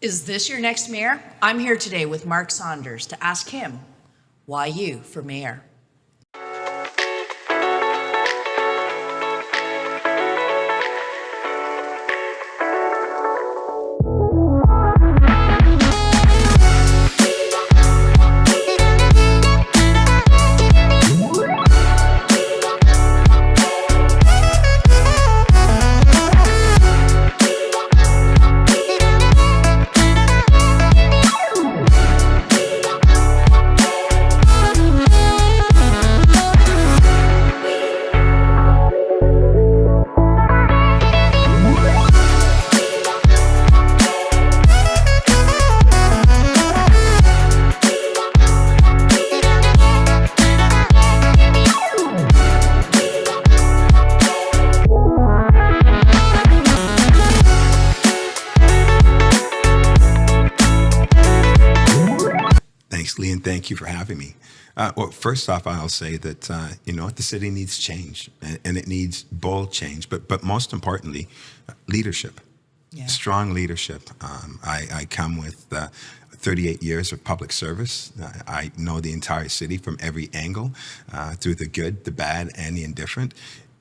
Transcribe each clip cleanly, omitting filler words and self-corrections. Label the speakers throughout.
Speaker 1: Is this your next mayor? I'm here today with Mark Saunders to ask him, why you for mayor?
Speaker 2: Thanks, Lee, and thank you for having me. Well, first off, I'll say that, the city needs change, and it needs bold change, but most importantly, leadership, strong leadership. I come with 38 years of public service. I know the entire city from every angle, through the good, the bad, and the indifferent.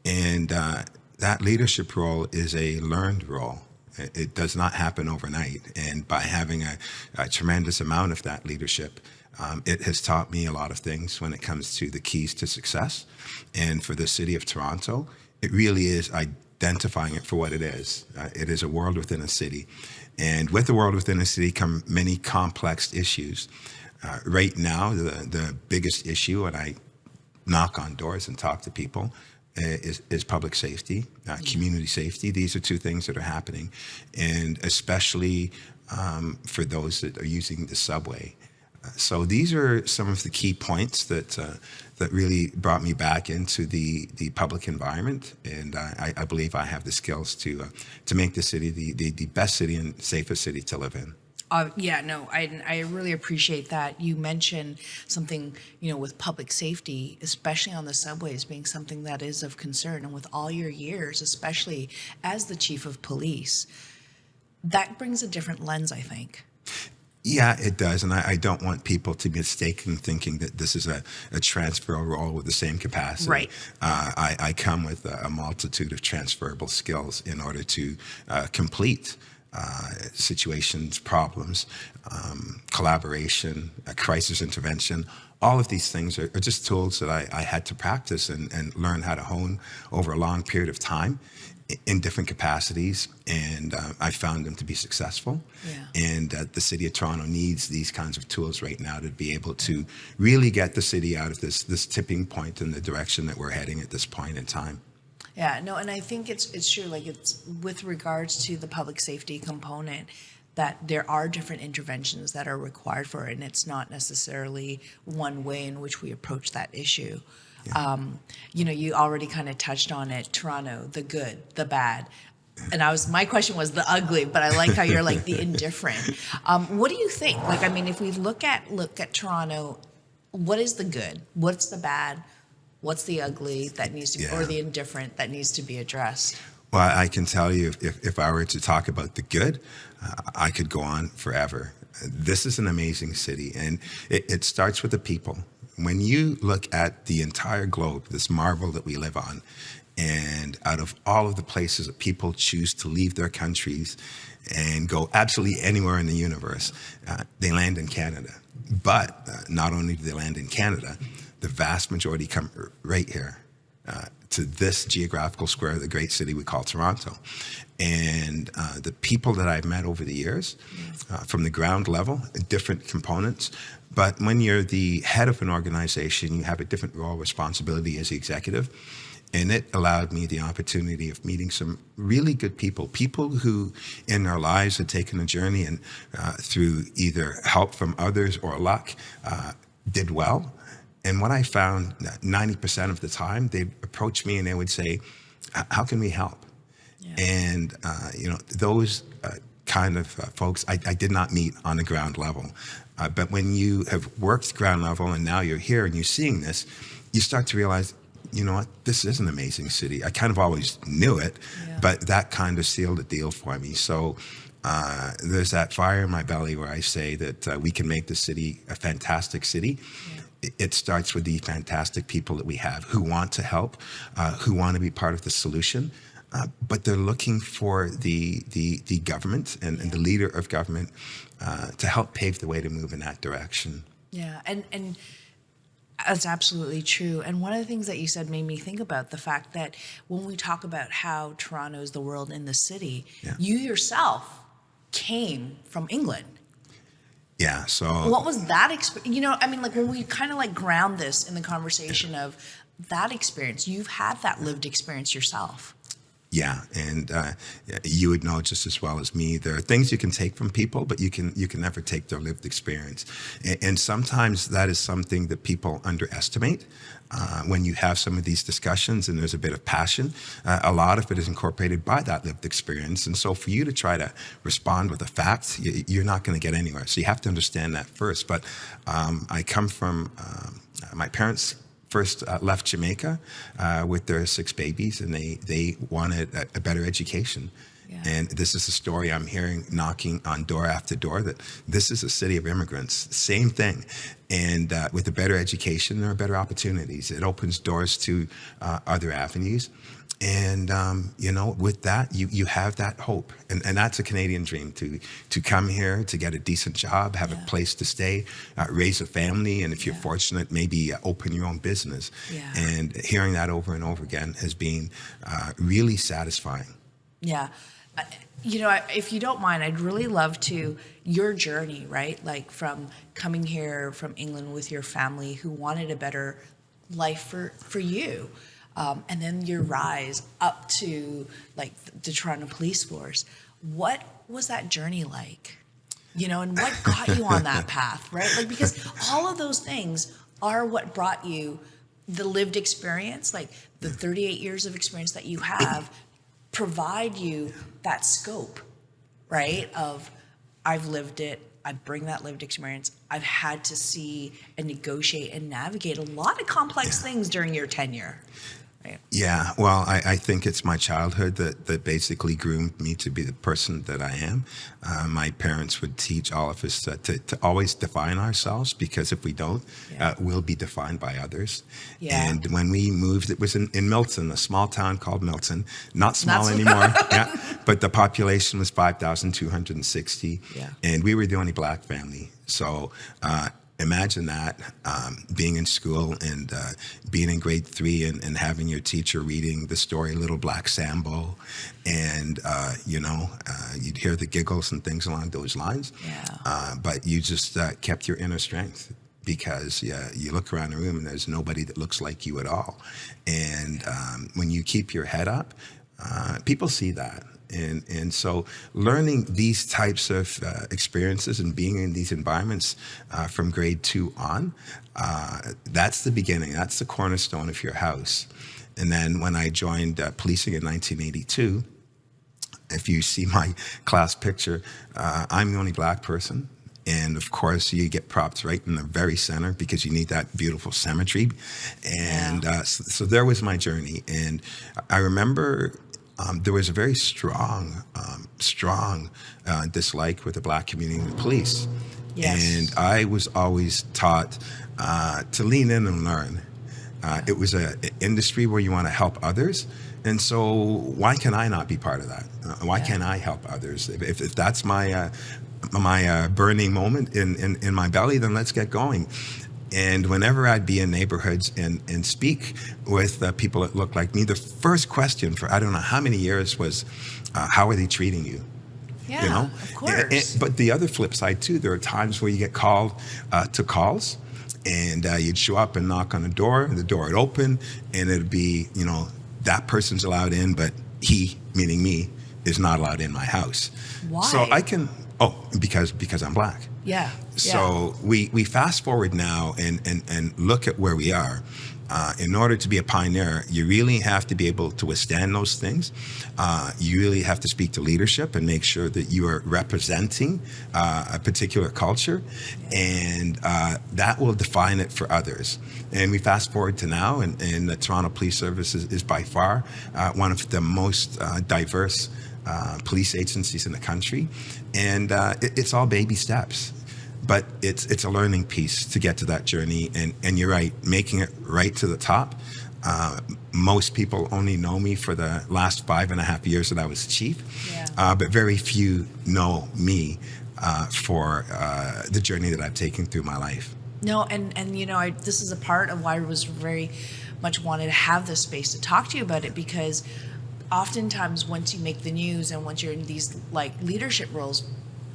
Speaker 2: And that leadership role is a learned role. It does not happen overnight. And by having a tremendous amount of that leadership, it has taught me a lot of things when it comes to the keys to success. And for the city of Toronto, it really is identifying it for what it is. It is a world within a city. And with the world within a city come many complex issues. Right now, the biggest issue, and I knock on doors and talk to people, is public safety, community safety. These are two things that are happening, and especially for those that are using the subway. So these are some of the key points that really brought me back into the public environment, and I believe I have the skills to make the city the best city and safest city to live in.
Speaker 1: I really appreciate that. You mentioned something, with public safety, especially on the subways, being something that is of concern. And with all your years, especially as the chief of police, that brings a different lens, I think.
Speaker 2: Yeah, it does. And I don't want people to be mistaken thinking that this is a transferable role with the same capacity.
Speaker 1: Right.
Speaker 2: I come with a multitude of transferable skills in order to complete situations, problems, collaboration, crisis intervention. All of these things are just tools that I had to practice and learn how to hone over a long period of time in different capacities, and I found them to be successful.
Speaker 1: Yeah.
Speaker 2: And the city of Toronto needs these kinds of tools right now to be able to really get the city out of this tipping point in the direction that we're heading at this point in time.
Speaker 1: Yeah, no, and I think it's true, like it's with regards to the public safety component, that there are different interventions that are required for it, and it's not necessarily one way in which we approach that issue. Yeah. You already kind of touched on it, Toronto, the good, the bad. And my question was the ugly, but I like how you're like the indifferent. What do you think? Like, I mean, if we look at Toronto, what is the good? What's the bad? What's the ugly that needs to be, or the indifferent that needs to be addressed?
Speaker 2: Well, I can tell you, if I were to talk about the good, I could go on forever. This is an amazing city, and it starts with the people. When you look at the entire globe, this marble that we live on, and out of all of the places that people choose to leave their countries and go absolutely anywhere in the universe, they land in Canada. But not only do they land in Canada, the vast majority come right here to this geographical square, the great city we call Toronto. And the people that I've met over the years, from the ground level, different components. But when you're the head of an organization, you have a different role, responsibility as the executive. And it allowed me the opportunity of meeting some really good people who in their lives had taken a journey and through either help from others or luck, did well. And what I found, 90% of the time, they'd approach me and they would say, how can we help? Yeah. And, those kind of folks I did not meet on the ground level. But when you have worked ground level and now you're here and you're seeing this, you start to realize, you know what, this is an amazing city. I kind of always knew it, but that kind of sealed the deal for me. So there's that fire in my belly where I say that we can make the city a fantastic city. It starts with the fantastic people that we have who want to help, who want to be part of the solution, but they're looking for the government and the leader of government to help pave the way to move in that direction.
Speaker 1: Yeah, and that's absolutely true. And one of the things that you said made me think about the fact that when we talk about how Toronto is the world in the city, you yourself came from England.
Speaker 2: Yeah, so...
Speaker 1: What was that experience? You know, I mean, like when we kind of like ground this in the conversation of that experience, you've had that lived experience yourself.
Speaker 2: Yeah, and you would know just as well as me. There are things you can take from people, but you can never take their lived experience. And sometimes that is something that people underestimate. When you have some of these discussions and there's a bit of passion, a lot of it is incorporated by that lived experience. And so for you to try to respond with a fact, you're not going to get anywhere. So you have to understand that first. But I come from my parents first left Jamaica with their 6 babies, and they wanted a better education. Yeah. And this is a story I'm hearing knocking on door after door, that this is a city of immigrants. Same thing. And with a better education, there are better opportunities. It opens doors to other avenues. And, you know, with that, you have that hope. And that's a Canadian dream, to come here, to get a decent job, have a place to stay, raise a family, and if you're fortunate, maybe open your own business. Yeah. And hearing that over and over again has been really satisfying.
Speaker 1: Yeah. You know, if you don't mind, I'd really love your journey, right? Like from coming here from England with your family who wanted a better life for you. And then your rise up to like the Toronto Police Force. What was that journey like? You know, and what got you on that path, right? Like, because all of those things are what brought you the lived experience, like the 38 years of experience that you have provide you that scope, right? Of I've lived it. I bring that lived experience. I've had to see and negotiate and navigate a lot of complex things during your tenure. Right.
Speaker 2: Yeah, well, I think it's my childhood that basically groomed me to be the person that I am. My parents would teach all of us to always define ourselves, because if we don't, we'll be defined by others. Yeah. And when we moved, it was in Milton, a small town called Milton. Not small anymore, but the population was 5,260, and we were the only Black family. So imagine that, being in school and being in grade 3 and having your teacher reading the story Little Black Sambo, and you know, you'd hear the giggles and things along those lines. Yeah. But you just kept your inner strength, because you look around the room and there's nobody that looks like you at all. And when you keep your head up, people see that. And so learning these types of experiences and being in these environments from grade 2 on, that's the beginning. That's the cornerstone of your house. And then when I joined policing in 1982, if you see my class picture, I'm the only Black person. And of course, you get propped right in the very center because you need that beautiful symmetry. And so there was my journey. And I remember there was a very strong dislike with the Black community and the police. Yes. And I was always taught to lean in and learn. It was an industry where you want to help others. And so why can I not be part of that? Why can't I help others? If that's my burning moment in my belly, then let's get going. And whenever I'd be in neighborhoods and speak with people that look like me, the first question for I don't know how many years was, how are they treating you?
Speaker 1: Yeah,
Speaker 2: you know?
Speaker 1: Of course.
Speaker 2: But the other flip side too, there are times where you get called to calls, and you'd show up and knock on the door would open, and it'd be, you know, that person's allowed in, but he, meaning me, is not allowed in my house.
Speaker 1: Why?
Speaker 2: So I can, because I'm Black.
Speaker 1: Yeah.
Speaker 2: So we fast forward now and look at where we are. In order to be a pioneer, you really have to be able to withstand those things. You really have to speak to leadership and make sure that you are representing a particular culture, and that will define it for others. And we fast forward to now, and the Toronto Police Service is by far one of the most diverse police agencies in the country, and it's all baby steps. But it's a learning piece to get to that journey, and you're right, making it right to the top. Most people only know me for the last 5.5 years that I was chief, but very few know me for the journey that I've taken through my life.
Speaker 1: No, and you know, this is a part of why I was very much wanted to have this space to talk to you about it, because oftentimes once you make the news and once you're in these like leadership roles,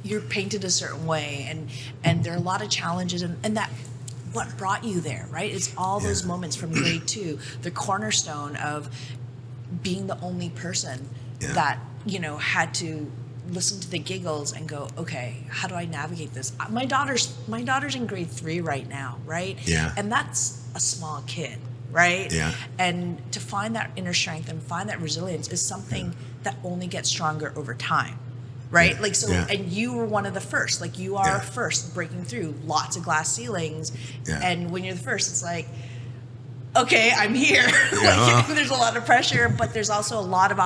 Speaker 1: you're painted a certain way, and there are a lot of challenges, and that what brought you there, right? It's all those moments from grade 2, the cornerstone of being the only person that, you know, had to listen to the giggles and go, okay, how do I navigate this? My daughter's in grade 3 right now, right?
Speaker 2: Yeah.
Speaker 1: And that's a small kid, right?
Speaker 2: Yeah.
Speaker 1: And to find that inner strength and find that resilience is something that only gets stronger over time. Right?
Speaker 2: Yeah.
Speaker 1: Like, so, and you were one of the first, like you are first breaking through lots of glass ceilings. And when you're the first, it's like, okay, I'm here. Like, there's a lot of pressure, but there's also a lot of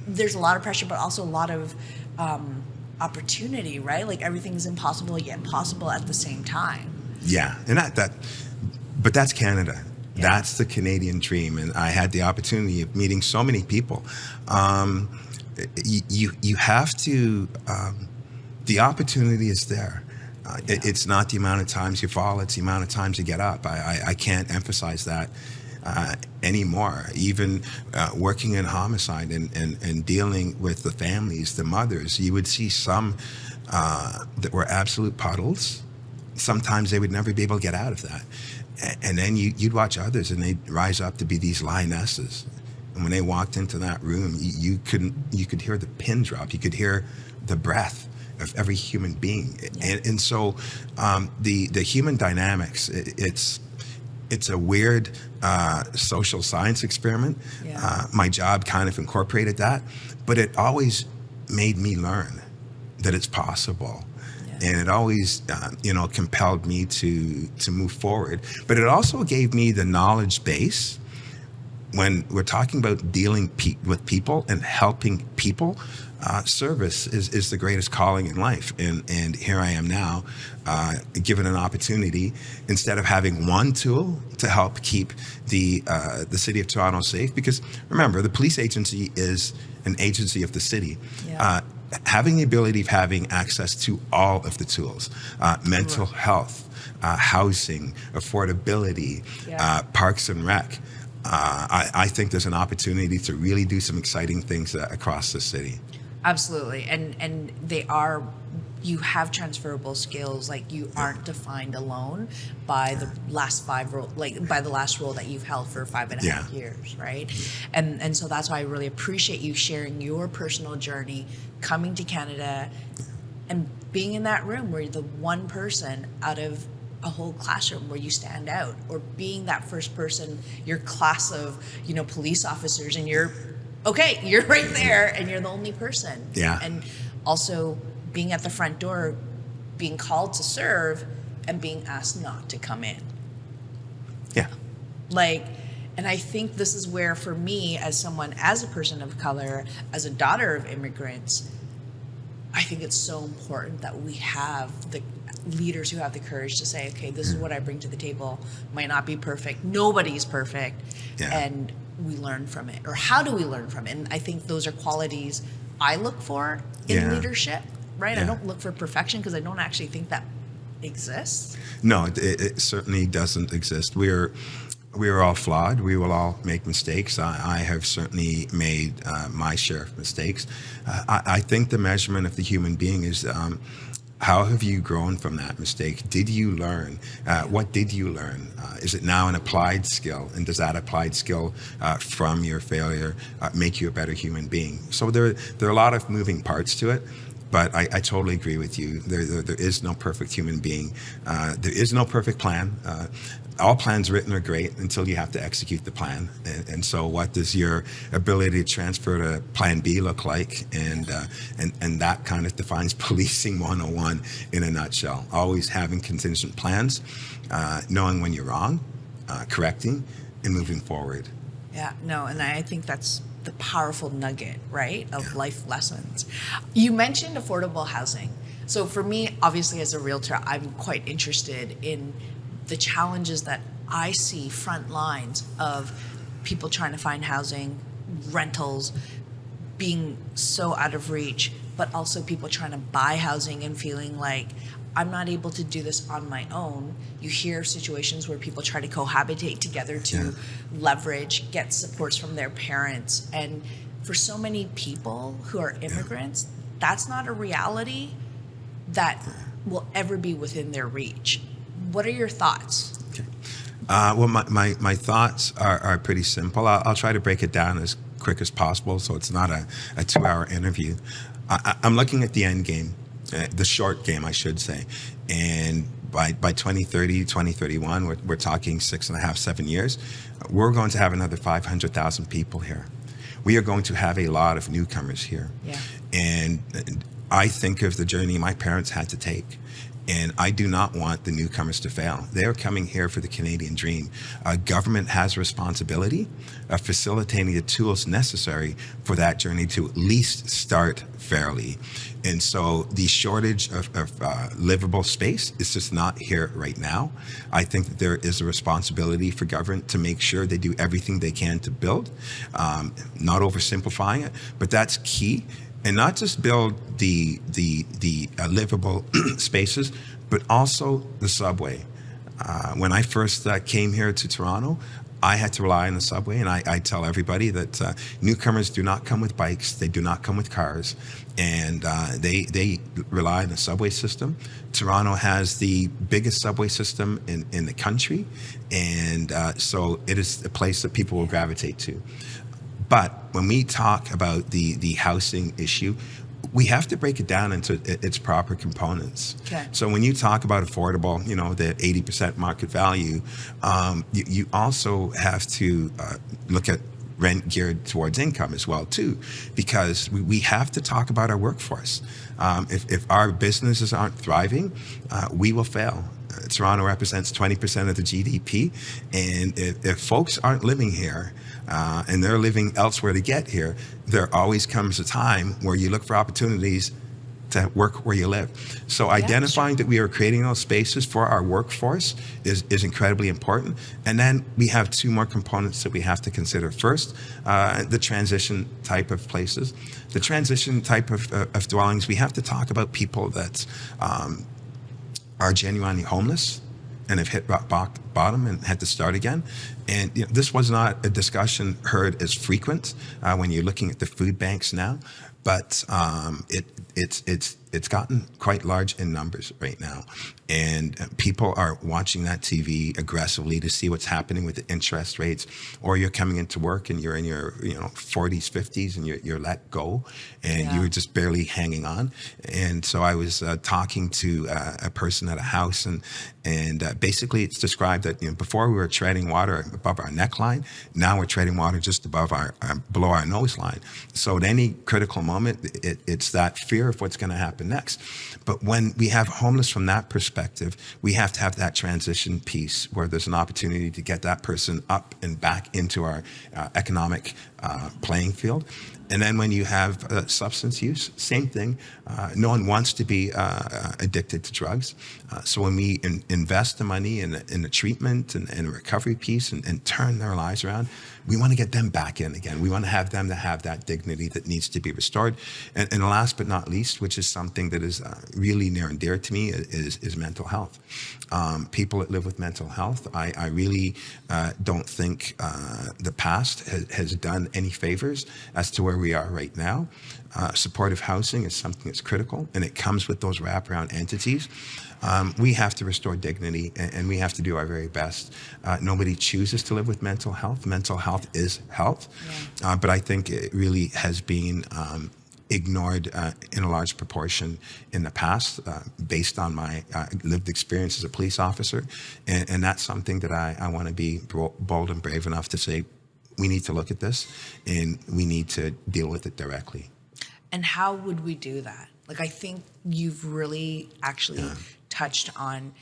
Speaker 1: there's a lot of pressure, but also a lot of opportunity, right? Like everything's impossible yet possible at the same time.
Speaker 2: Yeah. And but that's Canada. Yeah. That's the Canadian dream. And I had the opportunity of meeting so many people. You have to, the opportunity is there. It's not the amount of times you fall, it's the amount of times you get up. I can't emphasize that anymore. Even working in homicide and dealing with the families, the mothers, you would see some that were absolute puddles. Sometimes they would never be able to get out of that. And then you'd watch others and they'd rise up to be these lionesses. And when they walked into that room, you could hear the pin drop. You could hear the breath of every human being. And so the human dynamics, it's a weird social science experiment. My job kind of incorporated that, but it always made me learn that it's possible. And it always, compelled me to move forward. But it also gave me the knowledge base. When we're talking about dealing with people and helping people, service is the greatest calling in life. And here I am now, given an opportunity, instead of having one tool to help keep the city of Toronto safe. Because remember, the police agency is an agency of the city. Having the ability of having access to all of the tools, mental health, housing, affordability, parks and rec. I think there's an opportunity to really do some exciting things across the city.
Speaker 1: Absolutely, and you have transferable skills. Like you aren't defined alone by the last by the last role that you've held for 5.5 years, right? And so that's why I really appreciate you sharing your personal journey, coming to Canada, and being in that room where you're the one person out of a whole classroom where you stand out, or being that first person, your class of, police officers, and you're right there and you're the only person. And also being at the front door, being called to serve and being asked not to come in. And I think this is where, for me, as a person of color, as a daughter of immigrants, I think it's so important that we have the leaders who have the courage to say, okay, this is what I bring to the table. Might not be perfect. Nobody's perfect. And we learn from it. Or how do we learn from it? And I think those are qualities I look for in leadership, right? I don't look for perfection because I don't actually think that exists.
Speaker 2: No, it certainly doesn't exist. We are all flawed. We will all make mistakes. I have certainly made my share of mistakes. I think the measurement of the human being is how have you grown from that mistake? Did you learn? What did you learn? Is it now an applied skill? And does that applied skill from your failure make you a better human being? So there are a lot of moving parts to it. But I totally agree with you. There is no perfect human being. There is no perfect plan. All plans written are great until you have to execute the plan. And so what does your ability to transfer to plan B look like? And that kind of defines policing 101 in a nutshell. Always having contingent plans, knowing when you're wrong, correcting, and moving forward.
Speaker 1: Yeah, no, and I think that's the powerful nugget, right, of life lessons. You mentioned affordable housing. So for me, obviously, as a realtor, I'm quite interested in the challenges that I see front lines of people trying to find housing, rentals being so out of reach, but also people trying to buy housing and feeling like I'm not able to do this on my own. You hear situations where people try to cohabitate together to leverage, get supports from their parents. And for so many people who are immigrants, that's not a reality that will ever be within their reach. What are your thoughts?
Speaker 2: Okay. Well, my thoughts are pretty simple. I'll try to break it down as quick as possible so it's not a 2-hour interview. I'm looking at the end game, the short game, I should say. And by 2030, 2031, we're talking 6.5, 7 years, we're going to have another 500,000 people here. We are going to have a lot of newcomers here.
Speaker 1: Yeah.
Speaker 2: And I think of the journey my parents had to take. And I do not want the newcomers to fail. They're coming here for the Canadian dream. Government has a responsibility of facilitating the tools necessary for that journey to at least start fairly. And so the shortage of livable space is just not here right now. I think that there is a responsibility for government to make sure they do everything they can to build, not oversimplifying it, but that's key. And not just build the livable spaces, but also the subway. When I first came here to Toronto, I had to rely on the subway, and I tell everybody that newcomers do not come with bikes, they do not come with cars, and they rely on the subway system. Toronto has the biggest subway system in the country, and so it is a place that people will gravitate to. But when we talk about the housing issue, we have to break it down into its proper components.
Speaker 1: Okay.
Speaker 2: So when you talk about affordable, the 80% market value, you also have to look at rent geared towards income as well too, because we have to talk about our workforce. If our businesses aren't thriving, we will fail. Toronto represents 20% of the GDP, and if folks aren't living here and they're living elsewhere to get here, there always comes a time where you look for opportunities to work where you live. So identifying that we are creating those spaces for our workforce is incredibly important. And then we have 2 more components that we have to consider. First, the transition type of places. The transition type of dwellings, we have to talk about people that are genuinely homeless and have hit rock bottom and had to start again. And this was not a discussion heard as frequent when you're looking at the food banks now, but it's gotten quite large in numbers right now. And people are watching that TV aggressively to see what's happening with the interest rates, or you're coming into work and you're in your 40s, 50s, and you're let go, and you're just barely hanging on. And so I was talking to a person at a house, and basically it's described that before we were treading water above our neckline, now we're treading water just above below our nose line. So at any critical moment, it's that fear of what's going to happen next. But when we have homeless from that perspective, we have to have that transition piece where there's an opportunity to get that person up and back into our economic playing field. And then when you have substance use, same thing. No one wants to be addicted to drugs. So when we invest the money in the treatment and the recovery piece and turn their lives around, we want to get them back in again. We want to have them to have that dignity that needs to be restored. And last but not least, which is something that is really near and dear to me, is mental health. People that live with mental health, I really don't think the past has done any favors as to where we are right now. Supportive housing is something that's critical, and it comes with those wraparound entities. We have to restore dignity, and we have to do our very best. Nobody chooses to live with mental health. Mental health is health, but I think it really has been ignored in a large proportion in the past, based on my lived experience as a police officer, and that's something that I want to be bold and brave enough to say, we need to look at this, and we need to deal with it directly.
Speaker 1: And how would we do that? Like, I think you've really actually touched on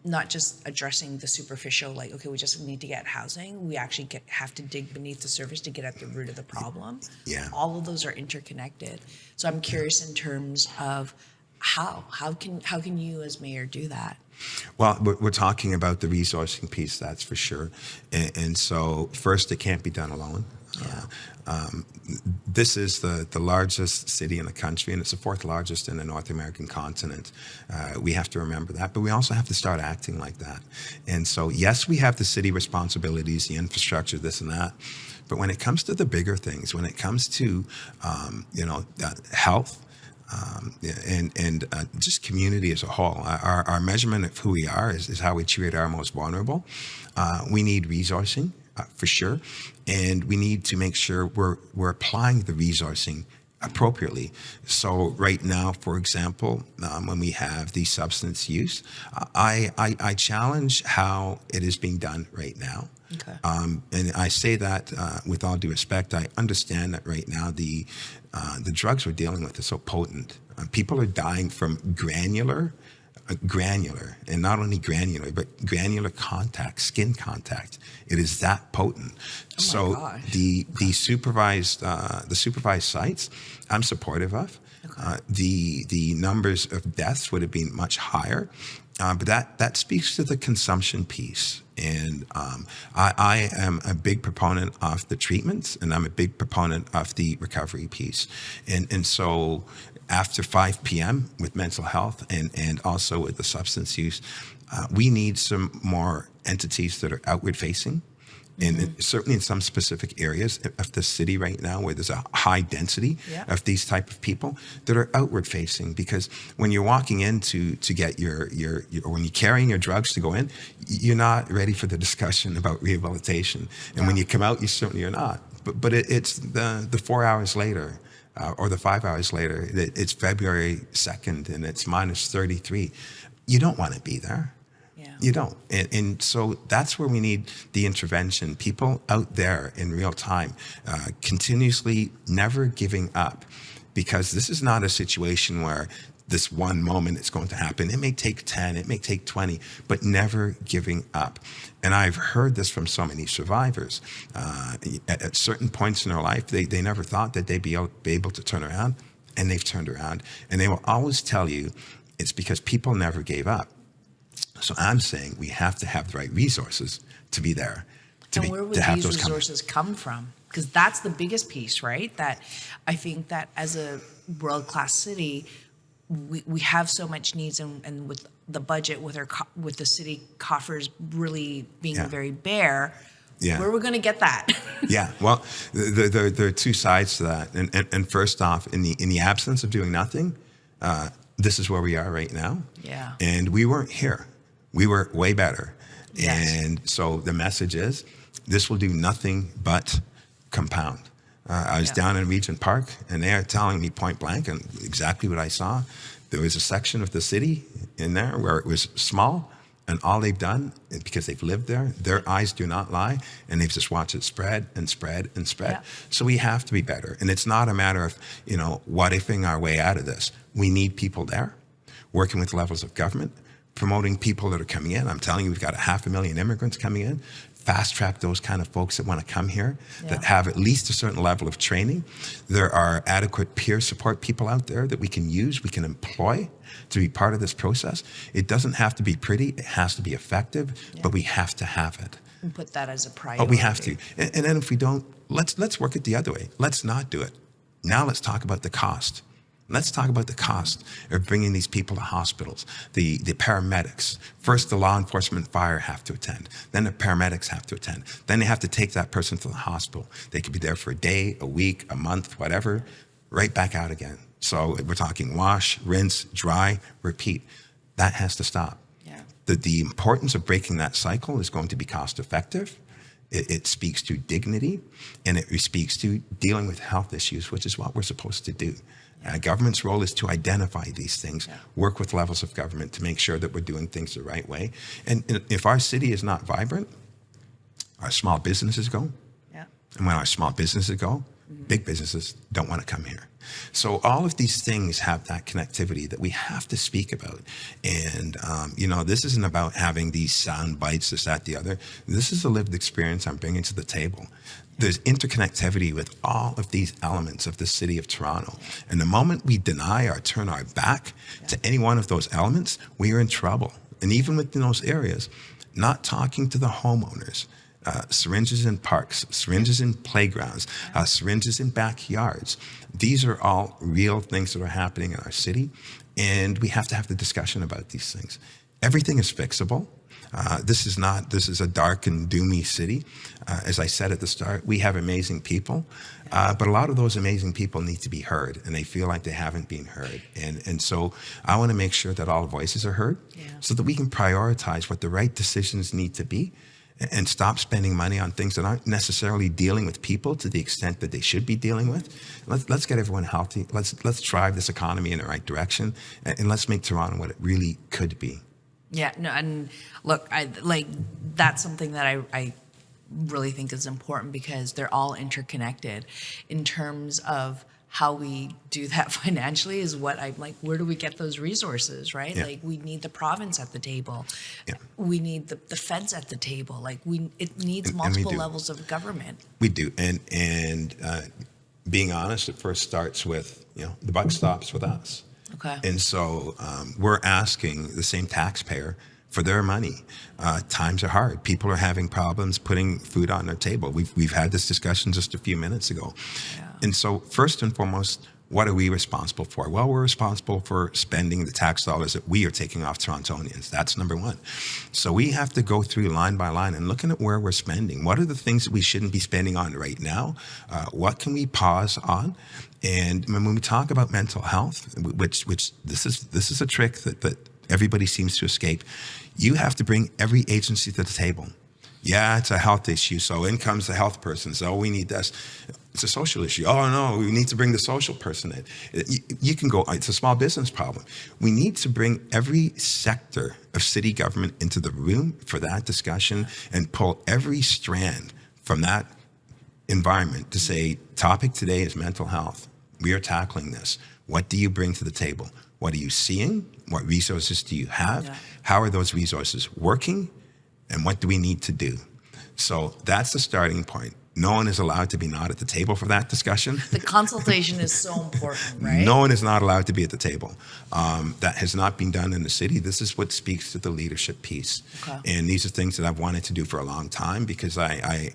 Speaker 1: not just addressing the superficial, like, okay, we just need to get housing. We actually have to dig beneath the surface to get at the root of the problem.
Speaker 2: Yeah.
Speaker 1: All of those are interconnected. So I'm curious in terms of how can you as mayor do that?
Speaker 2: Well, we're talking about the resourcing piece, that's for sure. And so first, it can't be done alone.
Speaker 1: Yeah.
Speaker 2: This is the largest city in the country, and it's the fourth largest in the North American continent. We have to remember that, but we also have to start acting like that. And so, yes, we have the city responsibilities, the infrastructure, this and that. But when it comes to the bigger things, when it comes to, health, and just community as a whole. Our measurement of who we are is how we treat our most vulnerable. We need resourcing for sure, and we need to make sure we're applying the resourcing appropriately. So right now, for example, when we have the substance use, I challenge how it is being done right now.
Speaker 1: Okay.
Speaker 2: And I say that with all due respect. I understand that right now the drugs we're dealing with are so potent. People are dying from granular, and not only granular, but granular contact, skin contact. It is that potent. So
Speaker 1: gosh.
Speaker 2: the supervised sites, I'm supportive of.
Speaker 1: Okay.
Speaker 2: The numbers of deaths would have been much higher. But that speaks to the consumption piece. And I am a big proponent of the treatments, and I'm a big proponent of the recovery piece. And so after 5 p.m. with mental health and also with the substance use, we need some more entities that are outward facing. And certainly in some specific areas of the city right now where there's a high density of these type of people that are outward facing, because when you're walking in to get your or when you're carrying your drugs to go in, you're not ready for the discussion about rehabilitation. And when you come out, you certainly are not. But it's the 4 hours later or the 5 hours later, it's February 2nd and it's minus 33. You don't want to be there. You don't. And so that's where we need the intervention. People out there in real time, continuously never giving up, because this is not a situation where this one moment it's going to happen. It may take 10, it may take 20, but never giving up. And I've heard this from so many survivors. At certain points in their life, they never thought that they'd be able to turn around, and they've turned around. And they will always tell you it's because people never gave up. So I'm saying we have to have the right resources to be there.
Speaker 1: And where would these resources come from? Because that's the biggest piece, right? That I think that as a world-class city, we have so much needs, and with the budget, with the city coffers really being very bare, where are we going to get that?
Speaker 2: Well, there are two sides to that. And first off, in the absence of doing nothing, this is where we are right now.
Speaker 1: Yeah.
Speaker 2: And we weren't here. We were way better.
Speaker 1: Yes.
Speaker 2: And so the message is, this will do nothing but compound. I was down in Regent Park, and they are telling me point blank, and exactly what I saw. There was a section of the city in there where it was small, and all they've done, because they've lived there, their eyes do not lie, and they've just watched it spread and spread and spread.
Speaker 1: Yeah.
Speaker 2: So we have to be better. And it's not a matter of, what-ifing our way out of this. We need people there, working with levels of government, promoting people that are coming in. I'm telling you, we've got 500,000 immigrants coming in. Fast track those kind of folks that want to come here, that have at least a certain level of training. There are adequate peer support people out there that we can use, we can employ to be part of this process. It doesn't have to be pretty, it has to be effective, but we have to have it.
Speaker 1: And put that as a priority.
Speaker 2: But we have to. And then if we don't, let's work it the other way. Let's not do it. Now let's talk about the cost. Let's talk about the cost of bringing these people to hospitals, the paramedics. First, the law enforcement and fire have to attend. Then the paramedics have to attend. Then they have to take that person to the hospital. They could be there for a day, a week, a month, whatever, right back out again. So we're talking wash, rinse, dry, repeat. That has to stop.
Speaker 1: Yeah.
Speaker 2: The importance of breaking that cycle is going to be cost effective. It speaks to dignity, and it speaks to dealing with health issues, which is what we're supposed to do. Government's role is to identify these things, work with levels of government to make sure that we're doing things the right way. And if our city is not vibrant, our small businesses go. Yeah. And when our small businesses go, Big businesses don't want to come here. So all of these things have that connectivity that we have to speak about. And, this isn't about having these sound bites, this, that, the other. This is a lived experience I'm bringing to the table. There's interconnectivity with all of these elements of the city of Toronto. And the moment we deny or turn our back to any one of those elements, we are in trouble. And even within those areas, not talking to the homeowners, syringes in parks, syringes in playgrounds, syringes in backyards. These are all real things that are happening in our city, and we have to have the discussion about these things. Everything is fixable. This is a dark and doomy city. As I said at the start, we have amazing people, but a lot of those amazing people need to be heard, and they feel like they haven't been heard. And so I want to make sure that all voices are heard so that we can prioritize what the right decisions need to be and stop spending money on things that aren't necessarily dealing with people to the extent that they should be dealing with. Let's get everyone healthy. Let's drive this economy in the right direction, and let's make Toronto what it really could be.
Speaker 1: Yeah, no, and look, that's something that I really think is important because they're all interconnected in terms of how we do that financially is what I'm like, where do we get those resources, right?
Speaker 2: Yeah.
Speaker 1: Like we need the province at the table.
Speaker 2: Yeah.
Speaker 1: We need the feds at the table. Like it needs
Speaker 2: And
Speaker 1: multiple levels of government.
Speaker 2: We do. And being honest, it first starts with, the buck stops with us.
Speaker 1: Okay.
Speaker 2: And so we're asking the same taxpayer for their money. Times are hard. People are having problems putting food on their table. We've had this discussion just a few minutes ago. Yeah. And so first and foremost, what are we responsible for? Well, we're responsible for spending the tax dollars that we are taking off Torontonians. That's number one. So we have to go through line by line and looking at where we're spending. What are the things that we shouldn't be spending on right now? What can we pause on? And when we talk about mental health, which this is a trick that everybody seems to escape, you have to bring every agency to the table. Yeah, it's a health issue. So in comes the health person. So we need this. It's a social issue. Oh, no, we need to bring the social person in. You can go, it's a small business problem. We need to bring every sector of city government into the room for that discussion and pull every strand from that environment to say, topic today is mental health. We are tackling this. What do you bring to the table? What are you seeing? What resources do you have? Yeah. How are those resources working? And what do we need to do? So that's the starting point. No one is allowed to be not at the table for that discussion.
Speaker 1: The consultation is so important, right?
Speaker 2: No one is not allowed to be at the table. That has not been done in the city. This is what speaks to the leadership piece. Okay. And these are things that I've wanted to do for a long time because they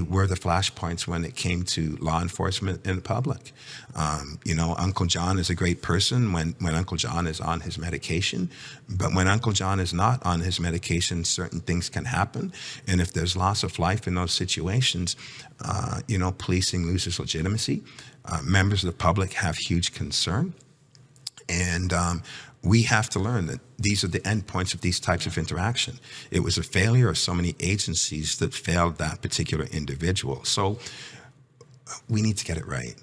Speaker 2: were the flashpoints when it came to law enforcement in the public. Uncle John is a great person when Uncle John is on his medication, but when Uncle John is not on his medication, certain things can happen. And if there's loss of life in those situations, policing loses legitimacy. Members of the public have huge concern. And we have to learn that these are the endpoints of these types of interaction. It was a failure of so many agencies that failed that particular individual. So we need to get it right.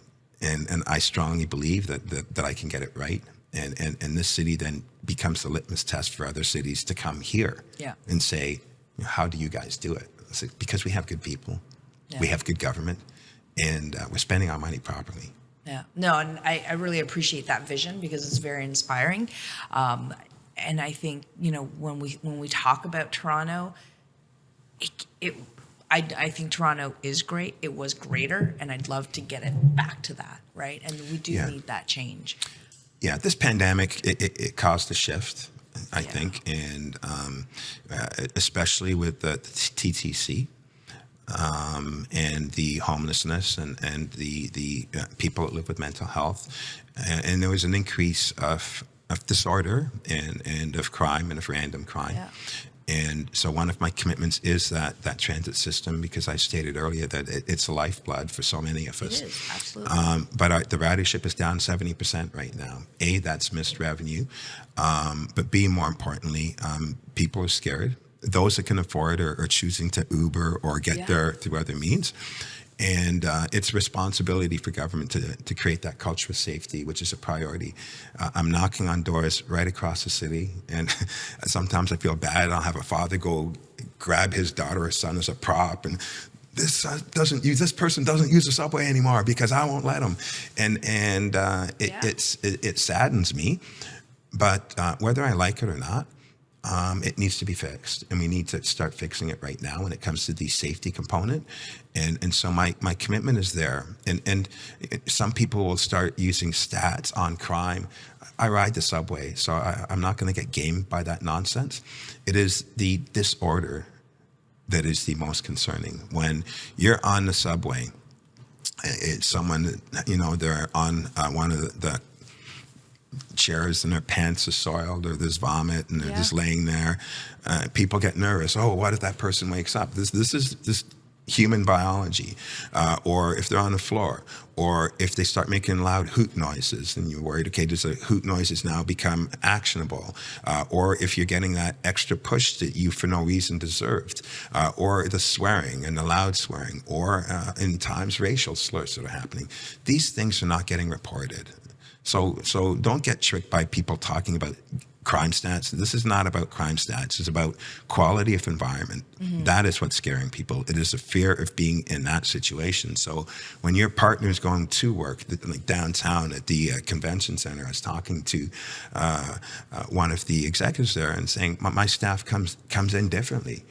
Speaker 2: And I strongly believe that I can get it right. And this city then becomes the litmus test for other cities to come here and say, how do you guys do it? It's like, because we have good people, we have good government, and we're spending our money properly.
Speaker 1: Yeah, no, and I really appreciate that vision because it's very inspiring. And I think, when we talk about Toronto, I think Toronto is great. It was greater, and I'd love to get it back to that, right? And we do need that change. Yeah,
Speaker 2: this pandemic, it caused a shift, I think, and especially with the TTC. And the homelessness and the people that live with mental health. And there was an increase of disorder and of crime and of random crime. Yeah. And so one of my commitments is that transit system, because I stated earlier that it's a lifeblood for so many of us.
Speaker 1: It is, absolutely.
Speaker 2: But the ridership is down 70% right now. A, that's missed revenue. But B, more importantly, people are scared. Those that can afford are choosing to Uber or get there through other means. And it's a responsibility for government to create that culture of safety, which is a priority. I'm knocking on doors right across the city, and sometimes I feel bad. I'll have a father go grab his daughter or son as a prop, and this person doesn't use the subway anymore because I won't let them. And it saddens me, but whether I like it or not, it needs to be fixed, and we need to start fixing it right now when it comes to the safety component. And so my commitment is there. And some people will start using stats on crime. I ride the subway, so I'm not going to get gamed by that nonsense. It is the disorder that is the most concerning. When you're on the subway, it's someone, they're on one of the chairs and their pants are soiled, or there's vomit and they're just laying there. People get nervous. Oh, what if that person wakes up? This is human biology. Or if they're on the floor, or if they start making loud hoot noises and you're worried, okay, does a hoot noises now become actionable? Or if you're getting that extra push that you for no reason deserved, or the swearing and the loud swearing, or in times racial slurs that are happening. These things are not getting reported. So don't get tricked by people talking about crime stats. This is not about crime stats. It's about quality of environment. Mm-hmm. That is what's scaring people. It is the fear of being in that situation. So when your partner is going to work, like downtown at the convention center, I was talking to one of the executives there and saying, my staff comes in differently.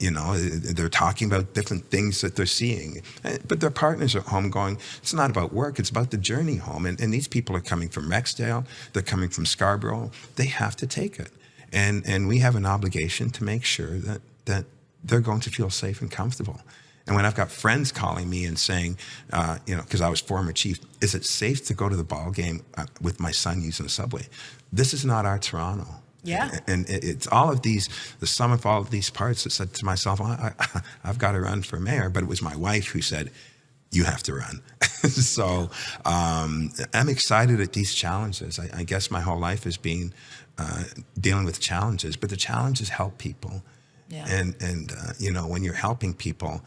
Speaker 2: They're talking about different things that they're seeing, but their partners are home going, it's not about work, it's about the journey home. And these people are coming from Rexdale, they're coming from Scarborough, they have to take it. And we have an obligation to make sure that they're going to feel safe and comfortable. And when I've got friends calling me and saying, because I was former chief, is it safe to go to the ball game with my son using the subway? This is not our Toronto.
Speaker 1: Yeah.
Speaker 2: And it's all of these, the sum of all of these parts that said to myself, I've got to run for mayor. But it was my wife who said, you have to run. So I'm excited at these challenges. I guess my whole life has been dealing with challenges, but the challenges help people. Yeah. And when you're helping people,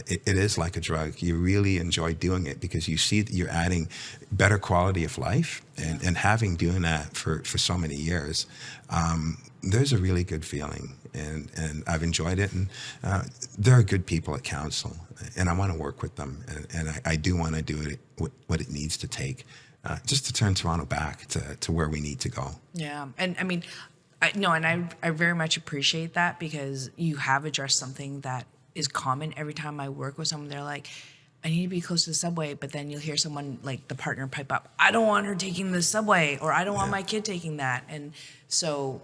Speaker 2: it is like a drug. You really enjoy doing it because you see that you're adding better quality of life, and having doing that for so many years, there's a really good feeling, and I've enjoyed it. And there are good people at council, and I want to work with them, and I do want to do it what it needs to take, just to turn Toronto back to where we need to go.
Speaker 1: Yeah, and I mean, I very much appreciate that, because you have addressed something that is common. Every time I work with someone, they're like, I need to be close to the subway, but then you'll hear someone, like the partner, pipe up, I don't want her taking the subway, or I don't want my kid taking that. And so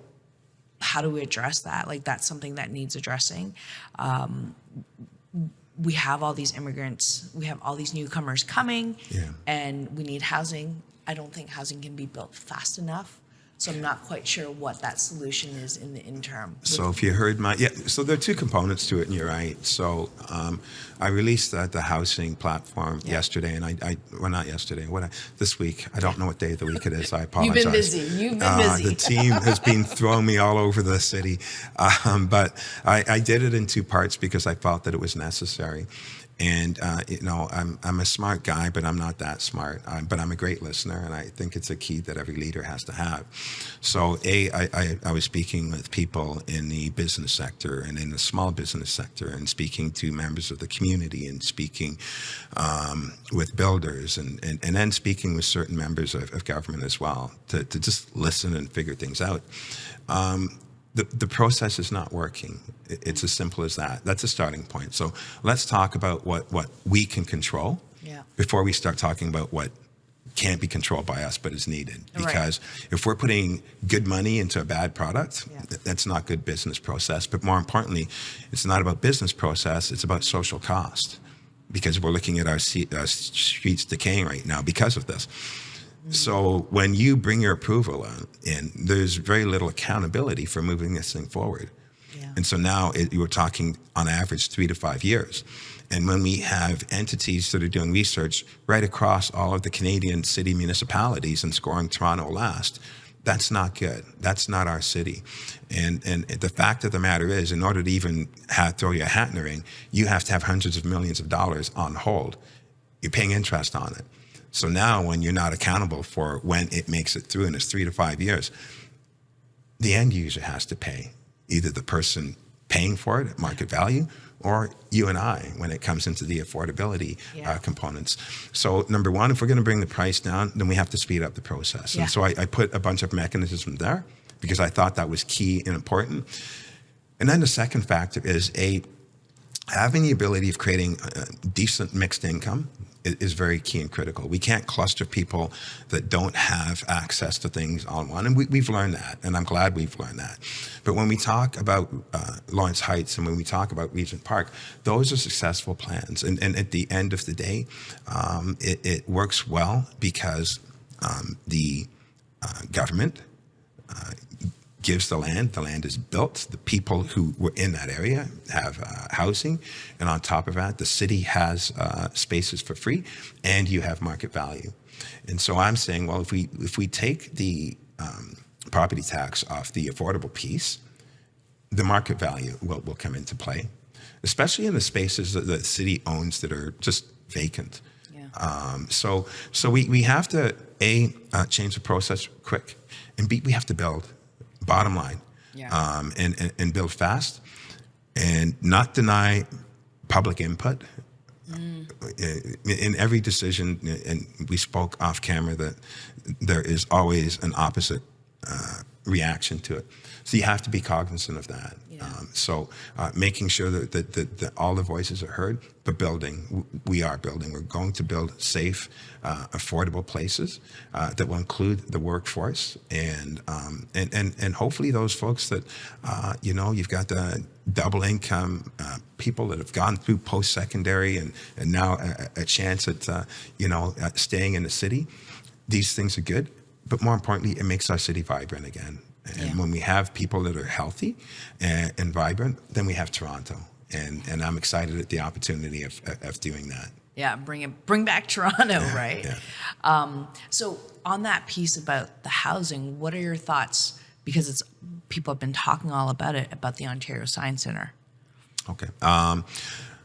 Speaker 1: how do we address that? Like, that's something that needs addressing. We have all these immigrants, we have all these newcomers coming, and we need housing. I don't think housing can be built fast enough. So I'm not quite sure what that solution is in the interim.
Speaker 2: So if you heard so there are two components to it, and you're right. So I released the housing platform yesterday, and this week. I don't know what day of the week it is. I apologize.
Speaker 1: You've been busy.
Speaker 2: The team has been throwing me all over the city. But I did it in two parts because I felt that it was necessary. And, I'm a smart guy, but I'm not that smart. But I'm a great listener, and I think it's a key that every leader has to have. So, I was speaking with people in the business sector and in the small business sector, and speaking to members of the community, and speaking with builders, and then speaking with certain members of government as well, to just listen and figure things out. The process is not working. It's as simple as that. That's a starting point. So let's talk about what we can control before we start talking about what can't be controlled by us but is needed. Because if we're putting good money into a bad product, that's not good business process. But more importantly, it's not about business process, it's about social cost. Because we're looking at our streets decaying right now because of this. So when you bring your approval in, there's very little accountability for moving this thing forward. Yeah. And so now you were talking on average 3 to 5 years. And when we have entities that are doing research right across all of the Canadian city municipalities and scoring Toronto last, that's not good. That's not our city. And the fact of the matter is, in order to even throw your hat in the ring, you have to have hundreds of millions of dollars on hold. You're paying interest on it. So now when you're not accountable for when it makes it through, and it's 3 to 5 years, the end user has to pay. Either the person, the developer, or the city has to pay. And so now when you have entities that are doing research right across all of the Canadian city municipalities and scoring Toronto last, that's not good. That's not our city. And the fact of the matter is, in order to even throw your hat in the ring, you have to have hundreds of millions of dollars on hold. You're paying interest on it. So now when you're not accountable for when it makes it through, and it's 3 to 5 years, the end user has to pay. paying for it at market value, or you and I when it comes into the affordability components. So number one, if we're going to bring the price down, then we have to speed up the process. And so I put a bunch of mechanisms there because I thought that was key and important. And then the second factor is having the ability of creating a decent mixed income is very key and critical. We can't cluster people that don't have access to things all in one. And we've learned that, and I'm glad we've learned that. But when we talk about Lawrence Heights and when we talk about Regent Park, those are successful plans. And at the end of the day, it works well because the government gives the land is built, the people who were in that area have housing, and on top of that, the city has spaces for free, and you have market value. And so I'm saying, well, if we take the property tax off the affordable piece, the market value will come into play, especially in the spaces that the city owns that are just vacant. So we have to, change the process quick, and B, we have to build. Bottom line, and build fast, and not deny public input in every decision. And we spoke off camera that there is always an opposite reaction to it. So you have to be cognizant of that. Making sure that all the voices are heard, but building, we are building. We're going to build safe, affordable places that will include the workforce, and hopefully those folks that, you've got the double income people that have gone through post-secondary and now a chance at, staying in the city. These things are good, but more importantly, it makes our city vibrant again. And when we have people that are healthy and vibrant, then we have Toronto. And I'm excited at the opportunity of doing that.
Speaker 1: Yeah, bring back Toronto, right? So on that piece about the housing, what are your thoughts? Because people have been talking all about it, about the Ontario Science Centre.
Speaker 2: Okay.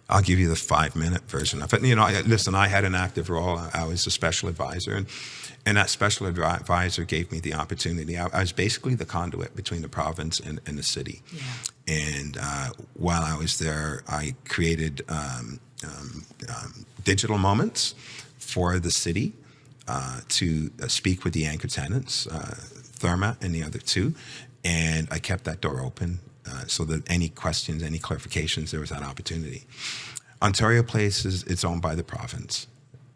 Speaker 2: I'll give you the 5-minute version of it. Listen, I had an active role. I was a special advisor, and that special advisor gave me the opportunity. I was basically the conduit between the province and the city. And while I was there, I created digital moments for the city to speak with the anchor tenants, Therma and the other two, and I kept that door open so that any questions, any clarifications, there was that opportunity. Ontario Place it's owned by the province.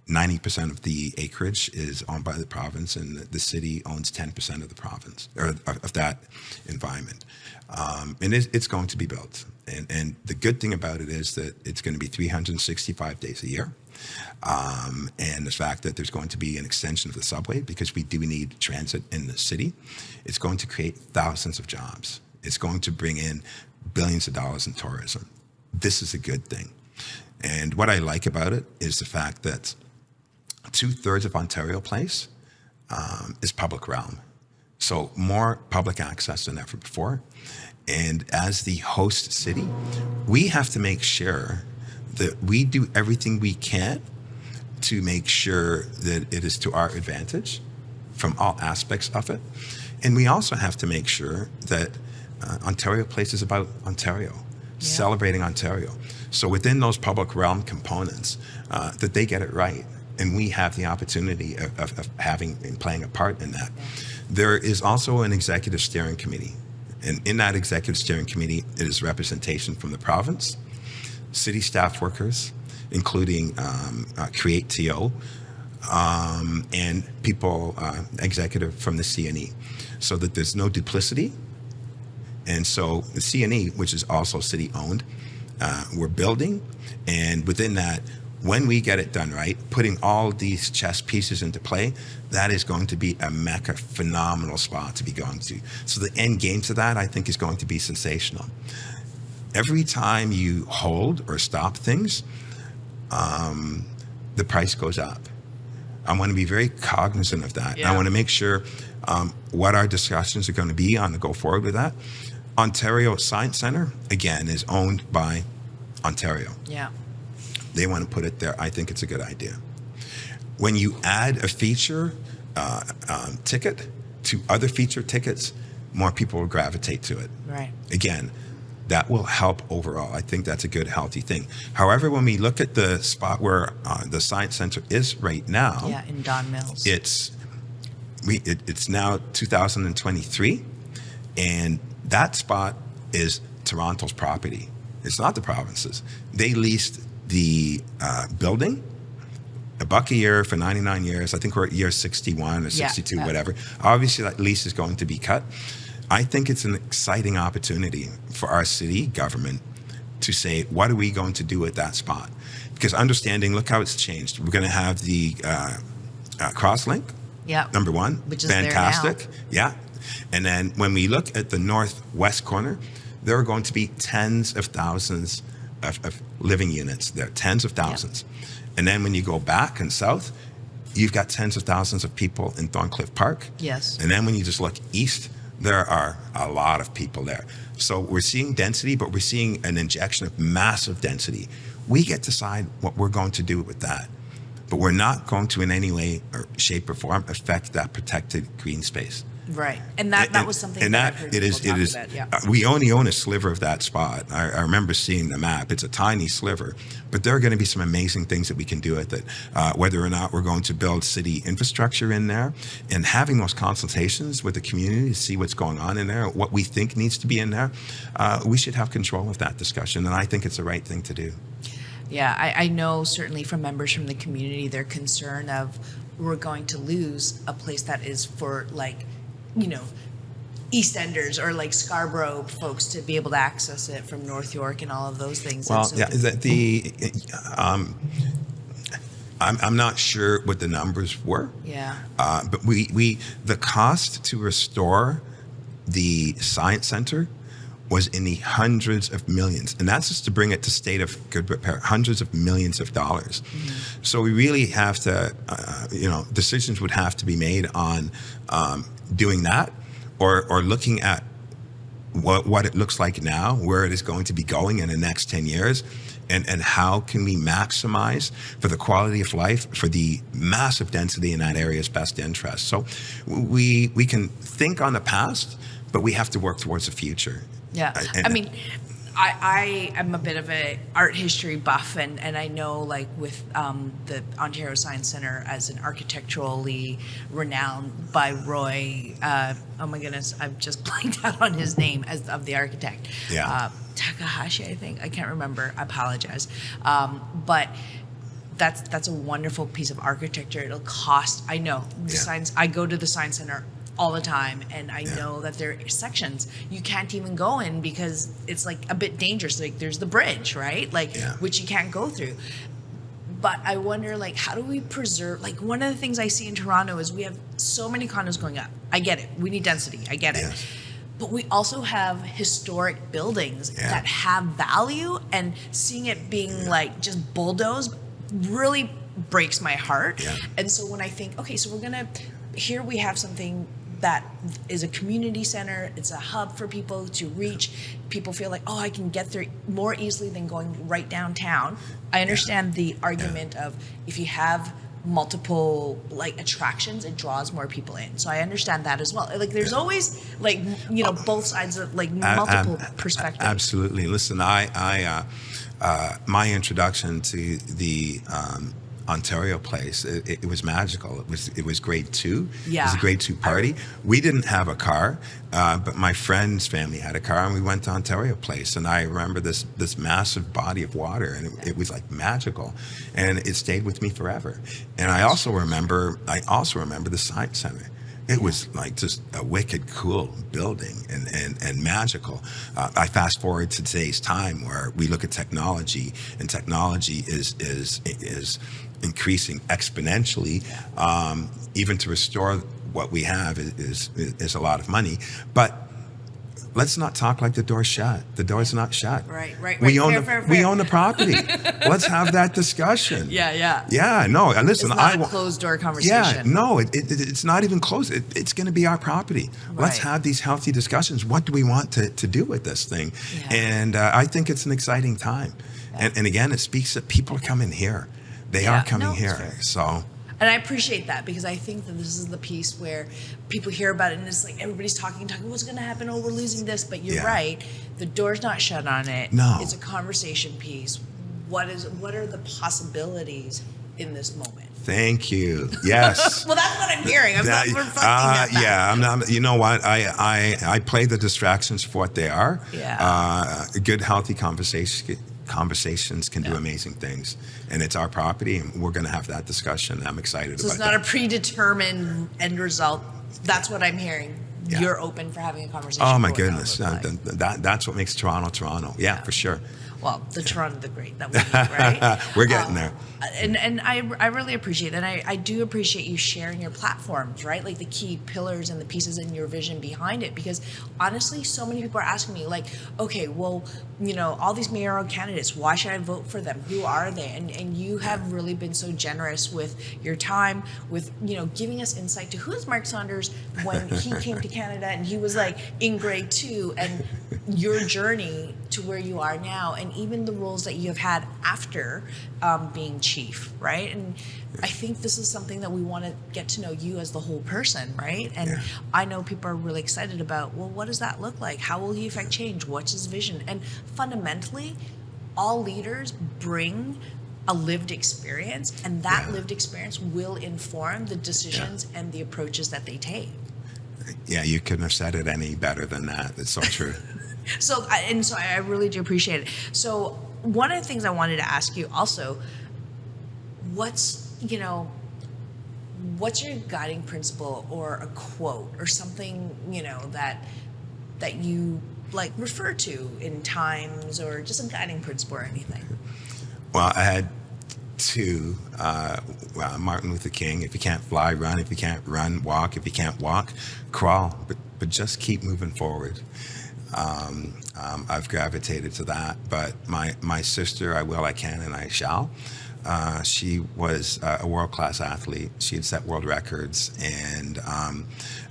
Speaker 2: 90% of the acreage is owned by the province, and the city owns 10% of the province, or of that environment. And it's going to be built. And the good thing about it is that it's going to be 365 days a year. And the fact that there's going to be an extension of the subway, because we do need transit in the city, it's going to create thousands of jobs. It's going to bring in billions of dollars in tourism. This is a good thing. And what I like about it is the fact that 2/3 of Ontario Place is public realm. So more public access than ever before. And as the host city, we have to make sure that we do everything we can to make sure that it is to our advantage from all aspects of it. And we also have to make sure that Ontario Place is about Ontario, celebrating Ontario. So within those public realm components, that they get it right. And we have the opportunity of having and playing a part in that. There is also an executive steering committee. And in that executive steering committee, it is representation from the province, city staff workers, including Create TO, and people, executive from the CNE, so that there's no duplicity. And so the CNE, which is also city-owned, we're building, and within that, when we get it done right, putting all these chess pieces into play, that is going to be a mecca, phenomenal spot to be going to. So the end game to that, I think, is going to be sensational. Every time you hold or stop things, the price goes up. I want to be very cognizant of that. I want to make sure what our discussions are going to be on the go forward with that. Ontario Science Centre, again, is owned by Ontario. They want to put it there. I think it's a good idea. When you add a feature ticket to other feature tickets, more people will gravitate to it. Again, that will help overall. I think that's a good, healthy thing. However, when we look at the spot where the Science Center is right now,
Speaker 1: Yeah, in Don Mills.
Speaker 2: it's now 2023, and that spot is Toronto's property. It's not the province's. They leased the building $1 a year for 99 years. I think we're at year 61 or 62, whatever. Obviously, that lease is going to be cut. I think it's an exciting opportunity for our city government to say, what are we going to do at that spot? Because understanding, look how it's changed. We're going to have the Crosslink, number one.
Speaker 1: Which is
Speaker 2: fantastic.
Speaker 1: there now.
Speaker 2: Yeah. And then when we look at the northwest corner, there are going to be tens of thousands of living units there, tens of thousands. And then when you go back and south, you've got tens of thousands of people in Thorncliffe Park.
Speaker 1: Yes.
Speaker 2: And then when you just look east, there are a lot of people there. So we're seeing density, but we're seeing an injection of massive density. We get to decide what we're going to do with that. But we're not going to in any way or shape or form affect that protected green space.
Speaker 1: Right. And that was something that I've heard people talk about. Yeah.
Speaker 2: We only own a sliver of that spot. I remember seeing the map. It's a tiny sliver, but there are going to be some amazing things that we can do with it. Whether or not we're going to build city infrastructure in there, and having those consultations with the community to see what's going on in there, what we think needs to be in there, we should have control of that discussion. And I think it's the right thing to do.
Speaker 1: Yeah, I know certainly from members from the community, their concern of we're going to lose a place that is for East Enders or like Scarborough folks to be able to access it from North York and all of those things.
Speaker 2: Well, I'm not sure what the numbers were.
Speaker 1: Yeah.
Speaker 2: But the cost to restore the Science Center was in the hundreds of millions. And that's just to bring it to state of good repair, hundreds of millions of dollars. Mm-hmm. So we really have to, decisions would have to be made on doing that or looking at what it looks like now, where it is going to be going in the next 10 years, and how can we maximize for the quality of life, for the massive density in that area's best interest. So we can think on the past, but we have to work towards the future.
Speaker 1: Yeah. I am a bit of a art history buff, and I know like with the Ontario Science Centre as an architecturally renowned by Roy, oh my goodness, I've just blanked out on his name of the architect.
Speaker 2: Yeah.
Speaker 1: Takahashi, I think. I can't remember. I apologize. But that's a wonderful piece of architecture. It'll cost, I know, I go to the Science Centre all the time, and I know that there are sections you can't even go in because it's like a bit dangerous. Like there's the bridge, right? Which you can't go through. But I wonder, like, how do we preserve? Like, one of the things I see in Toronto is we have so many condos going up. I get it. We need density. I get it.
Speaker 2: Yes.
Speaker 1: But we also have historic buildings that have value, and seeing it being like just bulldozed really breaks my heart.
Speaker 2: Yeah.
Speaker 1: And so when I think, okay, so here we have something that is a community center. It's a hub for people to reach. People feel like, I can get there more easily than going right downtown. I understand the argument of if you have multiple like attractions, it draws more people in. So I understand that as well. Like there's always like, both sides of like multiple perspectives.
Speaker 2: Absolutely. Listen, I my introduction to the Ontario place, it was magical. It was grade 2.
Speaker 1: Yeah.
Speaker 2: It was a grade 2 party. We didn't have a car, but my friend's family had a car, and we went to Ontario Place. And I remember this massive body of water, and it was like magical, and it stayed with me forever. And I also remember the Science Center. It was like just a wicked cool building and magical. I fast forward to today's time where we look at technology, and technology is increasing exponentially. Even to restore what we have is a lot of money. But let's not talk like the door's shut. The door's not shut.
Speaker 1: Right.
Speaker 2: We own
Speaker 1: We
Speaker 2: own the property. Let's have that discussion. Yeah. No, listen.
Speaker 1: It's not a closed door conversation.
Speaker 2: Yeah. No, it's not even closed. It's going to be our property.
Speaker 1: Right.
Speaker 2: Let's have these healthy discussions. What do we want to do with this thing?
Speaker 1: Yeah.
Speaker 2: And I think it's an exciting time. Yeah. And again, it speaks that people are coming here. They are coming here. So.
Speaker 1: And I appreciate that, because I think that this is the piece where people hear about it and it's like everybody's talking, what's going to happen? Oh, we're losing this. But you're right. The door's not shut on it.
Speaker 2: No.
Speaker 1: It's a conversation piece. What are the possibilities in this moment?
Speaker 2: Thank you. Yes.
Speaker 1: Well, that's what I'm hearing. I'm not reflecting that back.
Speaker 2: Yeah, I'm not. You know what? I play the distractions for what they are.
Speaker 1: Yeah.
Speaker 2: Good, healthy conversations can do amazing things, and it's our property, and we're going to have that discussion. I'm excited
Speaker 1: So
Speaker 2: about
Speaker 1: it's not
Speaker 2: that.
Speaker 1: a predetermined end result. That's what I'm hearing.
Speaker 2: Yeah.
Speaker 1: You're open for having a conversation.
Speaker 2: Oh my
Speaker 1: for what that
Speaker 2: goodness,
Speaker 1: looks like.
Speaker 2: that's what makes Toronto Toronto. Yeah, for sure.
Speaker 1: Well, the Toronto the Great that we need, right?
Speaker 2: We're getting there.
Speaker 1: And I really appreciate it. And I do appreciate you sharing your platforms, right? Like the key pillars and the pieces in your vision behind it. Because honestly, so many people are asking me like, okay, well, all these mayoral candidates, why should I vote for them? Who are they? And you have really been so generous with your time, with, giving us insight to who is Mark Saunders when he came to Canada and he was like in grade 2, and your journey to where you are now, and even the roles that you have had after being chief, right? And I think this is something that we want to get to know you as the whole person, right? And I know people are really excited about, well, what does that look like? How will he affect change? What's his vision? And fundamentally, all leaders bring a lived experience, and that lived experience will inform the decisions and the approaches that they take.
Speaker 2: Yeah, you couldn't have said it any better than that. It's so true.
Speaker 1: So I really do appreciate it. So one of the things I wanted to ask you also, what's your guiding principle or a quote or something, that you like refer to in times, or just a guiding principle or anything?
Speaker 2: Well, I had two. Martin Luther King: if you can't fly, run. If you can't run, walk. If you can't walk, crawl. But just keep moving forward. I've gravitated to that. But my sister, I will, I can, and I shall. She was a world-class athlete. She had set world records, and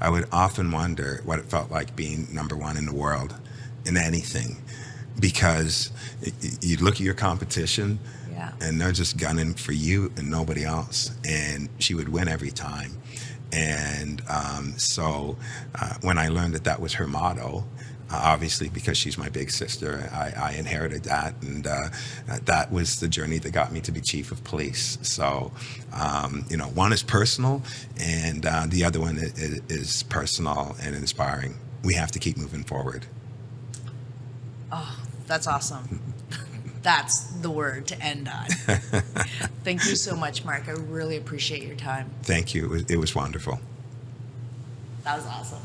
Speaker 2: I would often wonder what it felt like being number one in the world in anything, because you look at your competition, and they're just gunning for you and nobody else, and she would win every time. And so when I learned that was her motto, obviously because she's my big sister, I inherited that, and that was the journey that got me to be chief of police. So one is personal, and the other one is personal and inspiring. We have to keep moving forward.
Speaker 1: Oh, that's awesome. That's the word to end on. Thank you so much, Mark. I really appreciate your time.
Speaker 2: Thank you. It was wonderful.
Speaker 1: That was awesome.